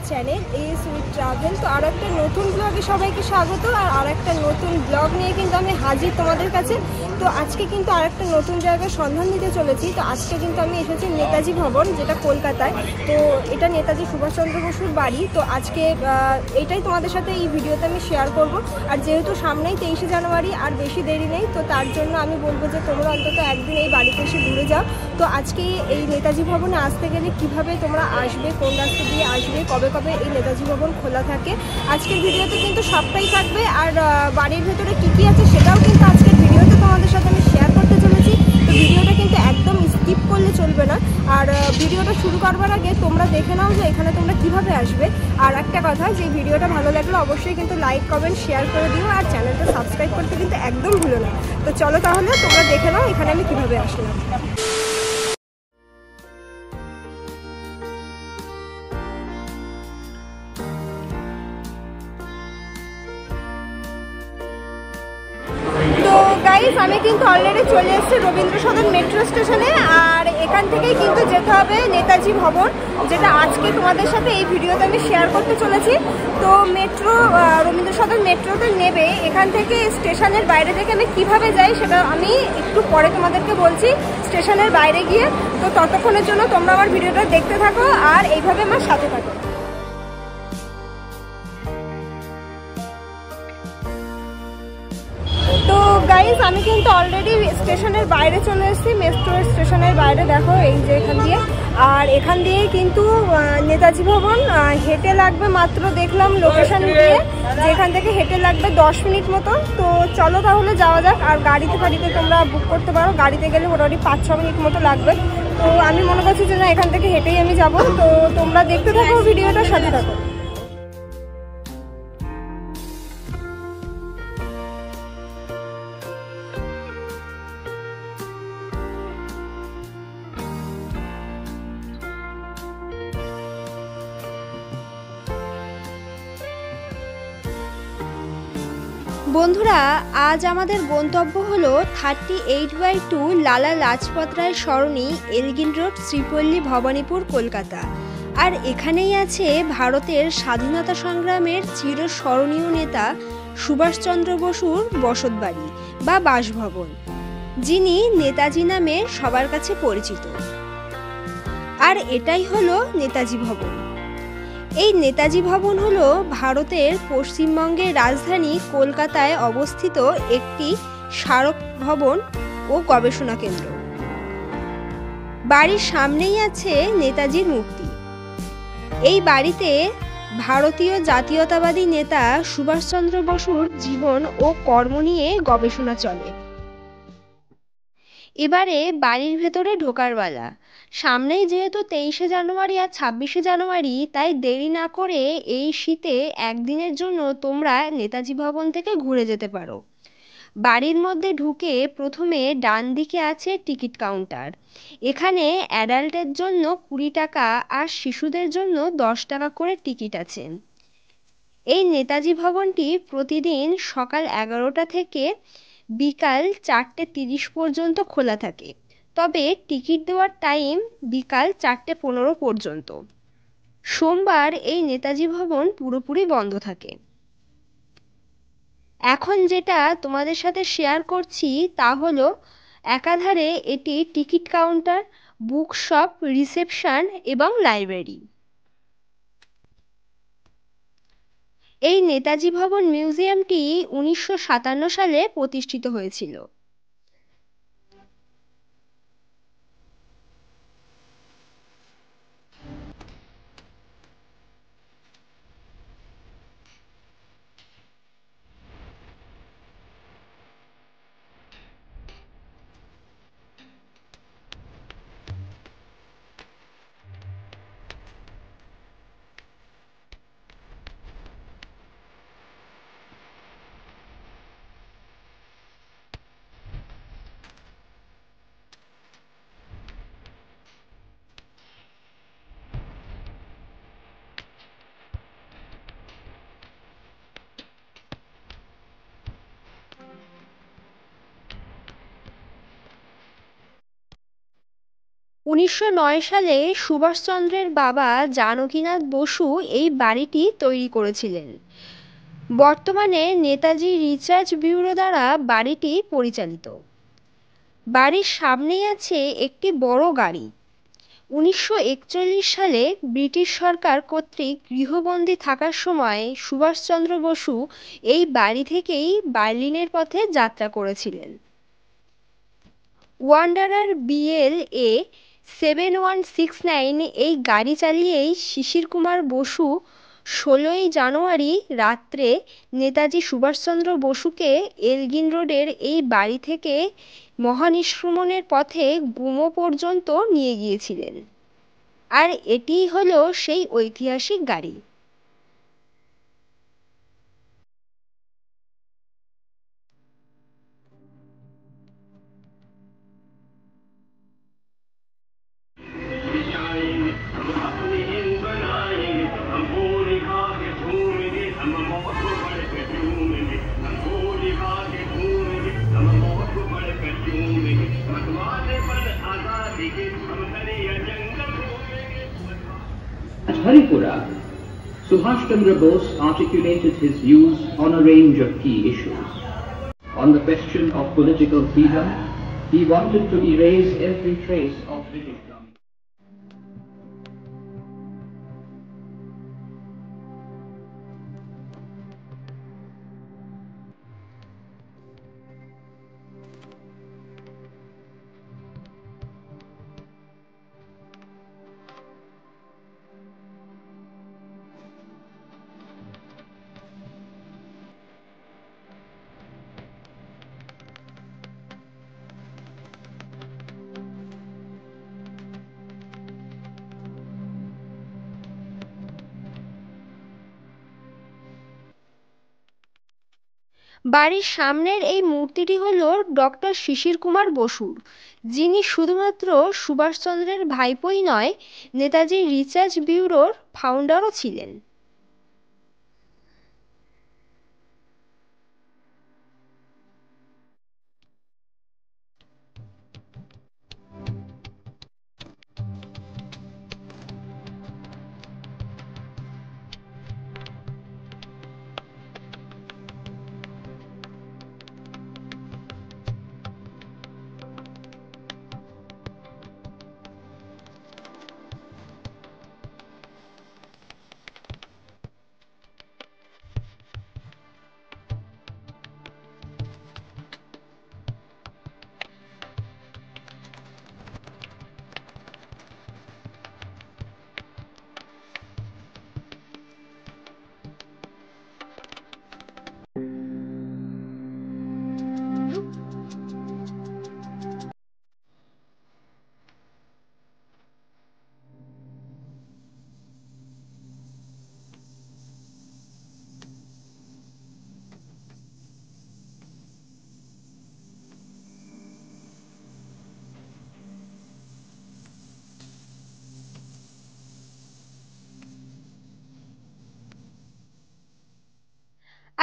Channel S with travel. তো আর একটা নতুন ব্লগে সবাইকে স্বাগত। আর একটা নতুন ব্লগ নিয়ে কিন্তু আমি হাজির তোমাদের কাছে। তো আজকে কিন্তু আর একটা নতুন জায়গায় সন্ধান দিতে চলেছি। তো আজকে কিন্তু আমি এসেছি নেতাজি ভবন, যেটা কলকাতায়। তো এটা নেতাজি সুভাষচন্দ্র বসুর বাড়ি। তো আজকে এটাই তোমাদের সাথে এই ভিডিওতে আমি শেয়ার করব। আর যেহেতু সামনেই 23শে জানুয়ারি, আর বেশি দেরি নেই, তো তার জন্য আমি বলবো যে তোমরা অন্তত একদিন এই বাড়িতে এসে ঘুরে যাও। তো আজকে এই নেতাজি ভবনে আসতে গেলে কিভাবে তোমরা আসবে, কোন রাস্তা দিয়ে আসবে, কবে কবে এই নেতাজি ভবন খোলা থাকে, আজকের ভিডিওতে কিন্তু সবটাই থাকবে। আর বাড়ির ভেতরে কী কী আছে সেটাও কিন্তু আজকের ভিডিওতে তোমাদের সাথে আমি শেয়ার করতে চলেছি। তো ভিডিওটা কিন্তু একদম স্কিপ করলে চলবে না। আর ভিডিওটা শুরু করবার আগে তোমরা দেখে নাও যে এখানে তোমরা কিভাবে আসবে। আর একটা কথা, যে ভিডিওটা ভালো লাগলে অবশ্যই কিন্তু লাইক কমেন্ট শেয়ার করে দিও, আর চ্যানেলটা সাবস্ক্রাইব করতে কিন্তু একদম ভুলো না। তো চলো তাহলে তোমরা দেখে নাও এখানে আমি কিভাবে আসলাম। তো গাইস, আমি কিন্তু অলরেডি চলে এসেছি রবীন্দ্র সদন মেট্রো স্টেশনে। আর এখান থেকেই কিন্তু যেতে হবে নেতাজি ভবন, যেটা আজকে তোমাদের সাথে এই ভিডিওতে আমি শেয়ার করতে চলেছি। তো রবীন্দ্র সদন মেট্রোতে নেবে এখান থেকে স্টেশনের বাইরে থেকে আমি কিভাবে যাই সেটা আমি একটু পরে তোমাদেরকে বলছি, স্টেশনের বাইরে গিয়ে। তো ততক্ষণের জন্য তোমরা আমার ভিডিওটা দেখতে থাকো আর এইভাবে আমার সাথে থাকো। তো গাইস, আমি কিন্তু অলরেডি স্টেশনের বাইরে চলে এসেছি, মেট্রো স্টেশনের বাইরে। দেখো এই যে এখান দিয়ে, আর এখান দিয়ে কিন্তু নেতাজি ভবন হেঁটে লাগবে মাত্র, দেখলাম লোকেশন দিয়ে যে এখান থেকে হেঁটে লাগবে 10 মিনিট মতো। তো চলো তাহলে যাওয়া যাক। আর গাড়িতে তোমরা বুক করতে পারো, গাড়িতে গেলে মোটামুটি 5-6 মিনিট মতো লাগবে। তো আমি মনে করছি যে না, এখান থেকে হেঁটেই আমি যাব। তো তোমরা দেখতে থাকো ভিডিওটা, সাথে থাকো। বন্ধুরা, আজ আমাদের গন্তব্য হলো 38/2 লালা লাজপত রায় সরণি, এলগিন রোড, শ্রীপল্লী, ভবানীপুর, কলকাতা। আর এখানেই আছে ভারতের স্বাধীনতা সংগ্রামের চিরস্মরণীয় নেতা সুভাষচন্দ্র বসুর বসতবাড়ি বা বাসভবন, যিনি নেতাজি নামে সবার কাছে পরিচিত। আর এটাই হলো নেতাজি ভবন। এই নেতাজি ভবন হলো ভারতের পশ্চিমবঙ্গের রাজধানী কলকাতায় অবস্থিত একটি স্মারক ভবন ও গবেষণা কেন্দ্র। বাড়ির সামনেই আছে নেতাজির মূর্তি। এই বাড়িতে ভারতীয় জাতীয়তাবাদী নেতা সুভাষচন্দ্র বসুর জীবন ও কর্ম নিয়ে গবেষণা চলে। এবারে বাড়ির ভেতরে ঢোকার বেলা। সামনেই যেহেতু 23শে জানুয়ারি আর 26শে জানুয়ারি, তাই দেরি না করে এই শীতে একদিনের জন্য তোমরা নেতাজি ভবন থেকে ঘুরে যেতে পারো। বাড়ির মধ্যে ঢুকে প্রথমে ডান দিকে আছে টিকিট কাউন্টার। এখানে অ্যাডাল্টের জন্য 20 টাকা আর শিশুদের জন্য 10 টাকা করে টিকিট আছে। এই নেতাজি ভবনটি প্রতিদিন সকাল 11টা থেকে বিকাল 4:30 পর্যন্ত খোলা থাকে, তবে টিকিট দেওয়ার টাইম বিকাল 4:15 পর্যন্ত। সোমবার এই নেতাজি ভবন পুরোপুরি বন্ধ থাকে। এখন যেটা তোমাদের সাথে শেয়ার করছি তা হলো, একাধারে এটি ticket counter, book shop, reception এবং লাইব্রেরি। এই নেতাজি ভবন মিউজিয়ামটি 1957 সালে প্রতিষ্ঠিত হয়েছিল। 1909 সালে সুভাষচন্দ্রের বাবা জানকীনাথ বসু এই বাড়িটি তৈরি করেছিলেন। বর্তমানে নেতাজি রিসার্চ ব্যুরো দ্বারা বাড়িটি পরিচালিত। বাড়ির সামনেই আছে একটি বড় গাড়ি। 1941 সালে ব্রিটিশ সরকার কর্তৃক গৃহবন্দী থাকার সময় সুভাষচন্দ্র বসু এই বাড়ি থেকেই বার্লিনের পথে যাত্রা করেছিলেন। ওয়ান্ডারার BLA 7169 এই গাড়ি চালিয়েই শিশির কুমার বসু 16ই জানুয়ারি রাত্রে নেতাজি সুভাষচন্দ্র বসুকে এলগিন রোডের এই বাড়ি থেকে মহানিষ্ক্রমণের পথে গুমো পর্যন্ত নিয়ে গিয়েছিলেন। আর এটিই হলো সেই ঐতিহাসিক গাড়ি। At Haripura, Subhash Chandra Bose articulated his views on a range of key issues. On the question of political freedom, he wanted to erase every trace of British dominance. বাড়ির সামনের এই মূর্তিটি হল ডক্টর শিশির কুমার বসুর, যিনি শুধুমাত্র সুভাষচন্দ্রের ভাইপোই নয়, নেতাজি রিসার্চ ব্যুরোর ফাউন্ডারও ছিলেন।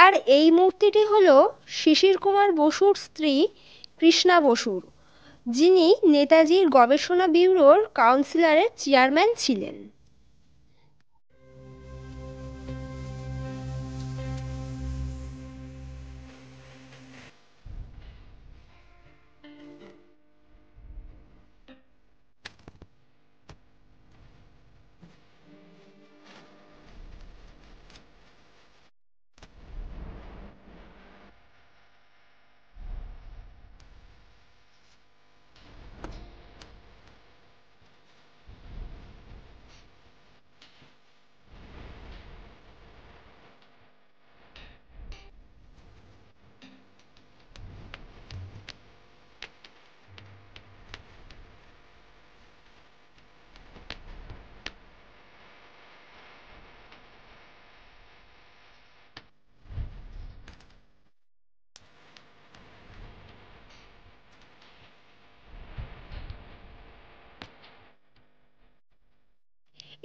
আর এই মূর্তিটি হল শিশির কুমার বসুর স্ত্রী কৃষ্ণা বসুর, যিনি নেতাজির গবেষণা ব্যুরোর কাউন্সিলের চেয়ারম্যান ছিলেন।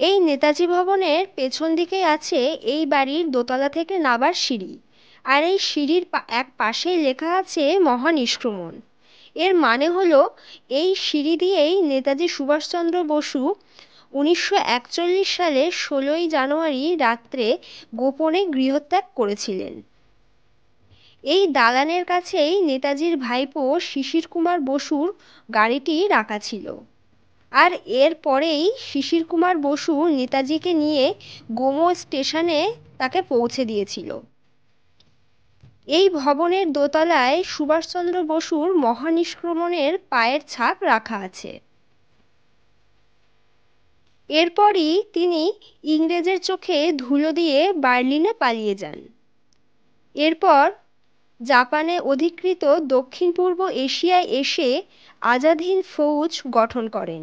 এই নেতাজি ভবনের পেছন দিকেই আছে এই বাড়ির দোতলা থেকে নামার সিঁড়ি, আর এই সিঁড়ির এক পাশেই লেখা আছে মহানিষ্ক্রমণ। এর মানে হলো এই সিঁড়ি দিয়েই নেতাজি সুভাষচন্দ্র বসু 1941 সালে 16ই জানুয়ারি রাত্রে গোপনে গৃহত্যাগ করেছিলেন। এই দালানের কাছেই নেতাজির ভাইপো শিশির কুমার বসুর গাড়িটি রাখা ছিল। আর এর পরেই শিশির কুমার বসু নেতাজিকে নিয়ে গোমো স্টেশনে তাকে পৌঁছে দিয়েছিল। এই ভবনের দোতলায় সুভাষচন্দ্র বসুর মহানিষ্ক্রমণের পায়ের ছাপ রাখা আছে। এরপরই তিনি ইংরেজের চোখে ধুলো দিয়ে বার্লিনে পালিয়ে যান। এরপর জাপানে অধিকৃত দক্ষিণ পূর্ব এশিয়ায় এসে আজাদ হিন্দ ফৌজ গঠন করেন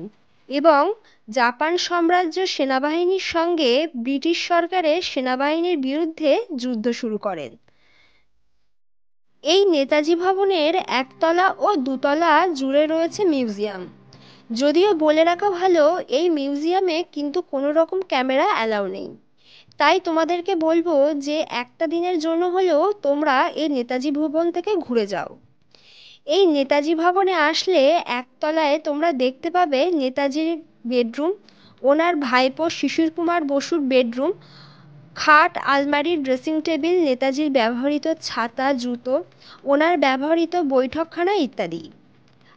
এবং জাপান সাম্রাজ্য সেনাবাহিনীর সঙ্গে ব্রিটিশ সরকারের সেনাবাহিনীর বিরুদ্ধে যুদ্ধ শুরু করেন। এই নেতাজি ভবনের একতলা ও দুতলা জুড়ে রয়েছে মিউজিয়াম। যদিও বলে রাখা ভালো, এই মিউজিয়ামে কিন্তু কোনো রকম ক্যামেরা অ্যালাউ নেই। তাই তোমাদেরকে বলবো যে একটা দিনের জন্য হলেও তোমরা এই নেতাজি ভবন থেকে ঘুরে যাও। এই নেতাজি ভবনে আসলে একতলায় তোমরা দেখতে পাবে নেতাজির বেডরুম, ওনার ভাইপো শিশির কুমার বসুর বেডরুম, খাট, আলমারি, ড্রেসিং টেবিল, নেতাজির ব্যবহৃত ছাতা, জুতো, ওনার ব্যবহৃত বৈঠকখানা ইত্যাদি।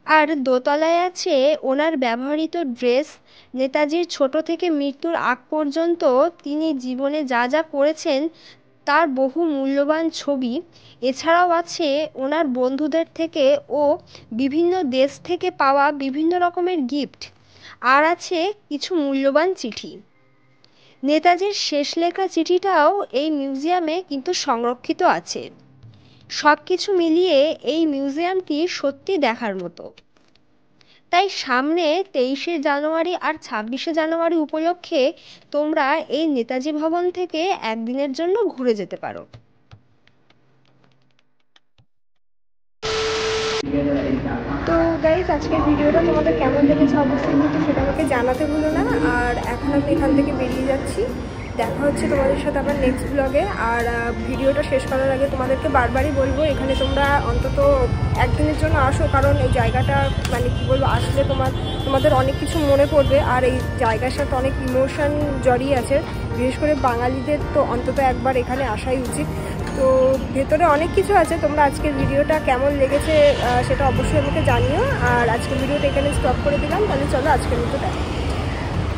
আর দোতলায় আছে ওনার ব্যবহৃত ড্রেস, নেতাজির ছোট থেকে মৃত্যুর আগ পর্যন্ত তিনি জীবনে যা যা করেছেন তার বহু মূল্যবান ছবি। এছাড়াও আছে ওনার বন্ধুদের থেকে ও বিভিন্ন দেশ থেকে পাওয়া বিভিন্ন রকমের গিফট, আর আছে কিছু মূল্যবান চিঠি। নেতাজির শেষ লেখা চিঠিটাও এই মিউজিয়ামে কিন্তু সংরক্ষিত আছে। সব কিছু মিলিয়ে এই মিউজিয়ামটি সত্যি দেখার মতো। তাই সামনে 23শে জানুয়ারি আর 26শে জানুয়ারি উপলক্ষে তোমরা এই নেতাজি ভবন থেকে একদিনের জন্য ঘুরে যেতে পারো। তো গাইজ, আজকের ভিডিওটা তোমাদের কেমন লেগেছে অবশ্যই কিন্তু সেটা আমাকে জানাতে ভুলো না। আর এখন আমি এখান থেকে বেরিয়ে যাচ্ছি। দেখা হচ্ছে তোমাদের সাথে আবার নেক্সট ব্লগে। আর ভিডিওটা শেষ করার আগে তোমাদেরকে বারবারই বলবো, এখানে তোমরা অন্তত একদিনের জন্য আসো, কারণ এই জায়গাটা মানে কী বলবো, আসলে তোমাদের অনেক কিছু মনে পড়বে। আর এই জায়গার সাথে অনেক ইমোশন জড়িয়ে আছে, বিশেষ করে বাঙালিদের তো অন্তত একবার এখানে আসাই উচিত। তো ভেতরে অনেক কিছু আছে। তোমরা আজকের ভিডিওটা কেমন লেগেছে সেটা অবশ্যই আমাকে জানিও। আর আজকের ভিডিওটা এখানে স্টপ করে দিলাম। তাহলে চলো আজকের মতো দেখা।